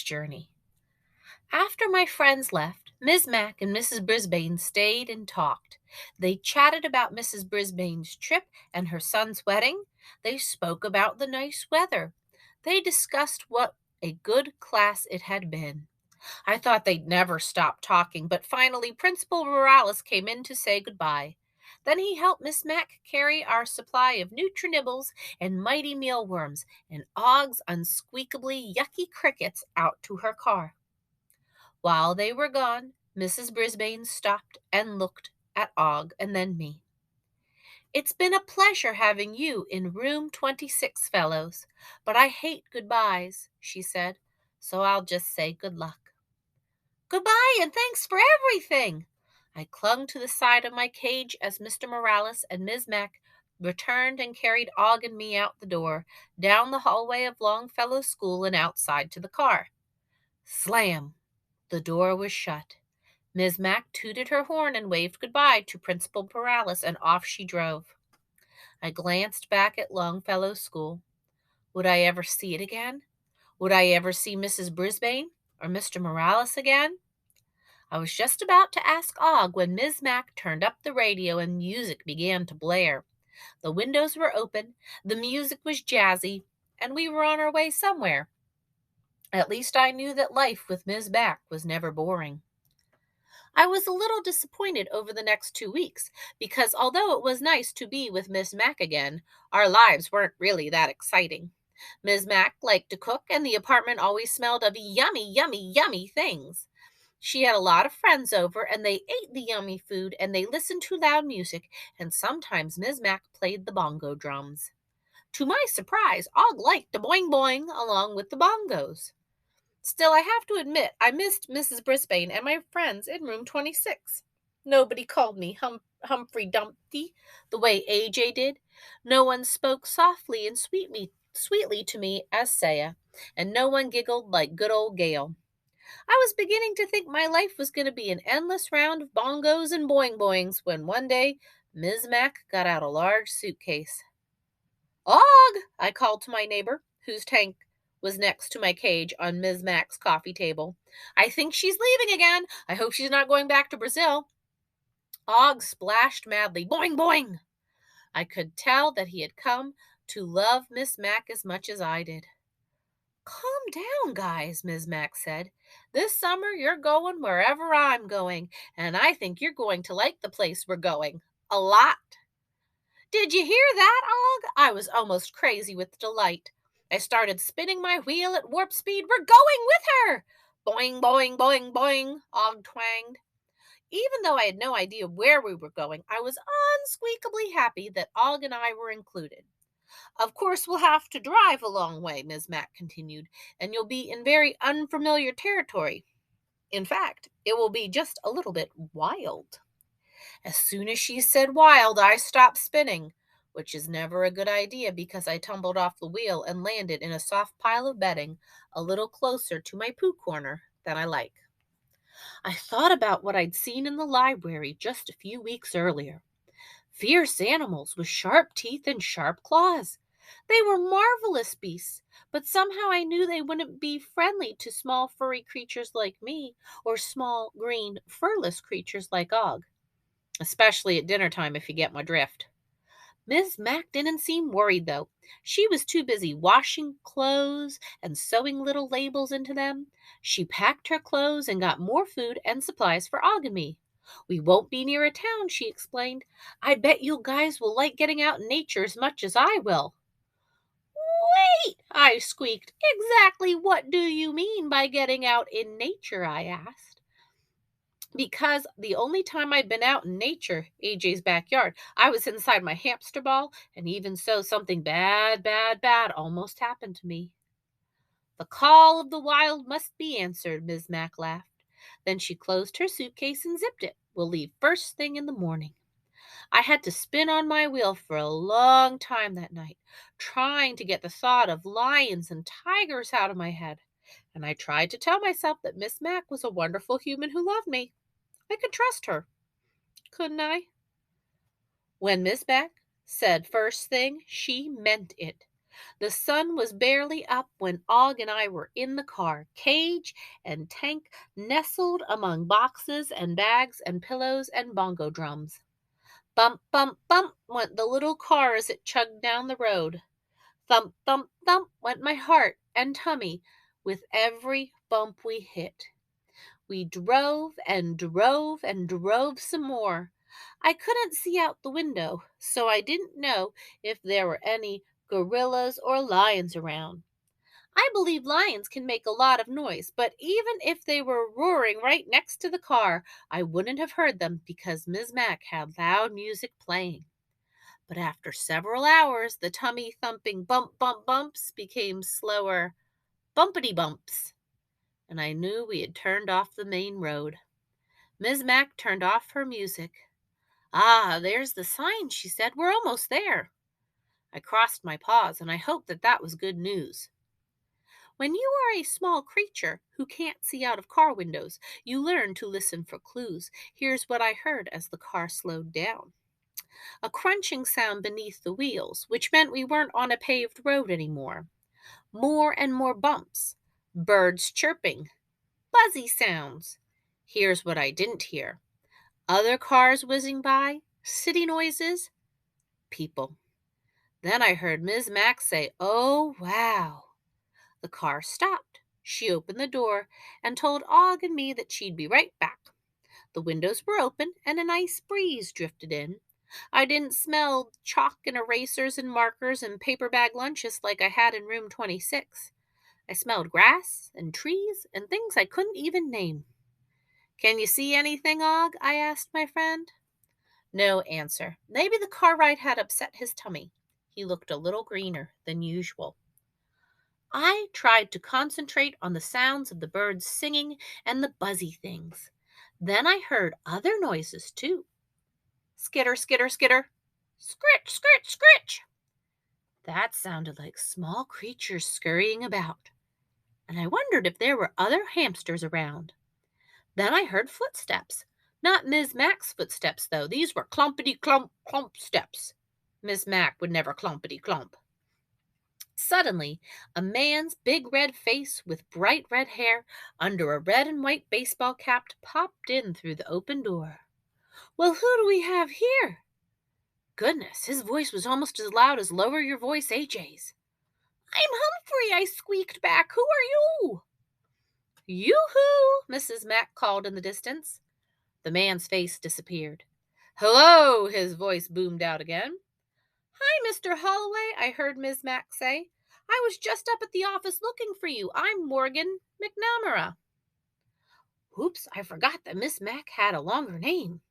journey. After my friends left, Miss Mack and Mrs. Brisbane stayed and talked. They chatted about Mrs. Brisbane's trip and her son's wedding. They spoke about the nice weather. They discussed what a good class it had been. I thought they'd never stop talking, but finally Principal Morales came in to say goodbye. Then he helped Miss Mack carry our supply of Nutrinibbles and mighty mealworms and Og's unsqueakably yucky crickets out to her car. While they were gone, Mrs. Brisbane stopped and looked at Og and then me. It's been a pleasure having you in room 26, fellows, but I hate goodbyes, she said, so I'll just say good luck. Goodbye and thanks for everything. I clung to the side of my cage as Mr. Morales and Miss Mack returned and carried Og and me out the door, down the hallway of Longfellow School and outside to the car. Slam! The door was shut. Miss Mack tooted her horn and waved goodbye to Principal Morales, and off she drove. I glanced back at Longfellow School. Would I ever see it again? Would I ever see Mrs. Brisbane or Mr. Morales again? I was just about to ask Og when Miss Mack turned up the radio and music began to blare. The windows were open, the music was jazzy, and we were on our way somewhere. At least I knew that life with Miss Mack was never boring. I was a little disappointed over the next 2 weeks because although it was nice to be with Miss Mack again, our lives weren't really that exciting. Miss Mack liked to cook, and the apartment always smelled of yummy, yummy, yummy things. She had a lot of friends over, and they ate the yummy food, and they listened to loud music, and sometimes Miss Mack played the bongo drums. To my surprise, Og liked the boing boing along with the bongos. Still, I have to admit, I missed Mrs. Brisbane and my friends in room 26. Nobody called me Humphrey Dumpty the way AJ did. No one spoke softly and sweetly to me as Saya, and no one giggled like good old Gail. I was beginning to think my life was going to be an endless round of bongos and boing boings when one day Ms. Mack got out a large suitcase. Og, I called to my neighbor, whose tank was next to my cage on Ms. Mack's coffee table. I think she's leaving again. I hope she's not going back to Brazil. Og splashed madly. Boing, boing! I could tell that he had come to love Miss Mack as much as I did. Calm down, guys, Ms. Mack said. This summer you're going wherever I'm going, and I think you're going to like the place we're going. A lot. Did you hear that, Og? I was almost crazy with delight. I started spinning my wheel at warp speed. We're going with her! Boing, boing, boing, boing, Og twanged. Even though I had no idea where we were going, I was unsqueakably happy that Og and I were included. Of course, we'll have to drive a long way, Ms. Mack continued, and you'll be in very unfamiliar territory. In fact, it will be just a little bit wild. As soon as she said wild, I stopped spinning, which is never a good idea because I tumbled off the wheel and landed in a soft pile of bedding a little closer to my poo corner than I like. I thought about what I'd seen in the library just a few weeks earlier. Fierce animals with sharp teeth and sharp claws. They were marvelous beasts, but somehow I knew they wouldn't be friendly to small furry creatures like me or small green furless creatures like Og. Especially at dinner time, if you get my drift. Miss Mack didn't seem worried, though. She was too busy washing clothes and sewing little labels into them. She packed her clothes and got more food and supplies for Og and me. We won't be near a town, she explained. I bet you guys will like getting out in nature as much as I will. Wait, I squeaked. Exactly what do you mean by getting out in nature, I asked. Because the only time I'd been out in nature, AJ's backyard, I was inside my hamster ball, and even so, something bad almost happened to me. The call of the wild must be answered, Ms. Mack laughed. Then she closed her suitcase and zipped it. We'll leave first thing in the morning. I had to spin on my wheel for a long time that night, trying to get the thought of lions and tigers out of my head. And I tried to tell myself that Miss Mack was a wonderful human who loved me. I could trust her, couldn't I? When Miss Mack said first thing, she meant it. The sun was barely up when Og and I were in the car, cage and tank nestled among boxes and bags and pillows and bongo drums. Bump, bump, bump went the little car as it chugged down the road. Thump, thump, thump went my heart and tummy with every bump we hit. We drove and drove and drove some more. I couldn't see out the window, so I didn't know if there were any gorillas or lions around. I believe lions can make a lot of noise, but even if they were roaring right next to the car, I wouldn't have heard them because Miss Mac had loud music playing. But after several hours, the tummy thumping bump, bump, bumps became slower bumpity bumps, and I knew we had turned off the main road. Miss Mac turned off her music. Ah, there's the sign, she said. We're almost there. I crossed my paws, and I hoped that that was good news. When you are a small creature who can't see out of car windows, you learn to listen for clues. Here's what I heard as the car slowed down. A crunching sound beneath the wheels, which meant we weren't on a paved road anymore. More and more bumps. Birds chirping. Buzzy sounds. Here's what I didn't hear. Other cars whizzing by. City noises. People. Then I heard Miss Mac say, "Oh, wow." The car stopped. She opened the door and told Og and me that she'd be right back. The windows were open and a nice breeze drifted in. I didn't smell chalk and erasers and markers and paper bag lunches like I had in room 26. I smelled grass and trees and things I couldn't even name. "Can you see anything, Og?" I asked my friend. No answer. Maybe the car ride had upset his tummy. He looked a little greener than usual. I tried to concentrate on the sounds of the birds singing and the buzzy things. Then I heard other noises too. Skitter, skitter, skitter. Scritch, scritch, scritch. That sounded like small creatures scurrying about, and I wondered if there were other hamsters around. Then I heard footsteps. Not Miss Mac's footsteps, though. These were clumpity clump clump steps. Miss Mac would never clumpity clump. Suddenly, a man's big red face with bright red hair under a red and white baseball cap popped in through the open door. "Well, who do we have here?" Goodness, his voice was almost as loud as Lower Your Voice AJ's. "I'm Humphrey," I squeaked back. "Who are you?" "Yoo-hoo!" Mrs. Mac called in the distance. The man's face disappeared. "Hello!" his voice boomed out again. "Hi, Mr. Holloway," I heard Miss Mac say. "I was just up at the office looking for you. I'm Morgan McNamara." Oops, I forgot that Miss Mac had a longer name.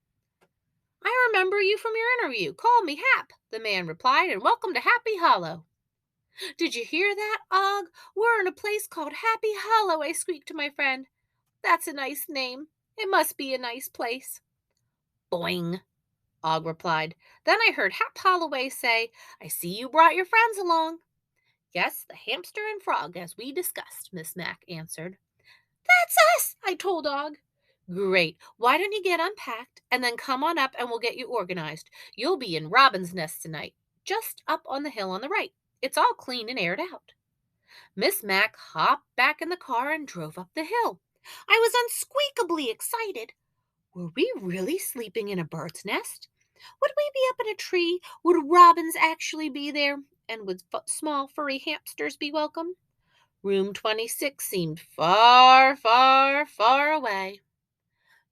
"I remember you from your interview. Call me Hap," the man replied, "and welcome to Happy Hollow." "Did you hear that, Og? We're in a place called Happy Hollow," I squeaked to my friend. "That's a nice name. It must be a nice place." "Boing," Og replied. Then I heard Hap Holloway say, "I see you brought your friends along." "Yes, the hamster and frog, as we discussed," Miss Mac answered. "That's us," I told Og. "Great. Why don't you get unpacked and then come on up and we'll get you organized. You'll be in Robin's Nest tonight, just up on the hill on the right. It's all clean and aired out." Miss Mac hopped back in the car and drove up the hill. I was unsqueakably excited. Were we really sleeping in a bird's nest? Would we be up in a tree? Would robins actually be there? And would small furry hamsters be welcome? Room 26 seemed far, far, far away.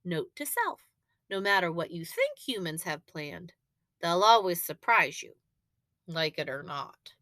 Note to self: no matter what you think humans have planned, they'll always surprise you, like it or not.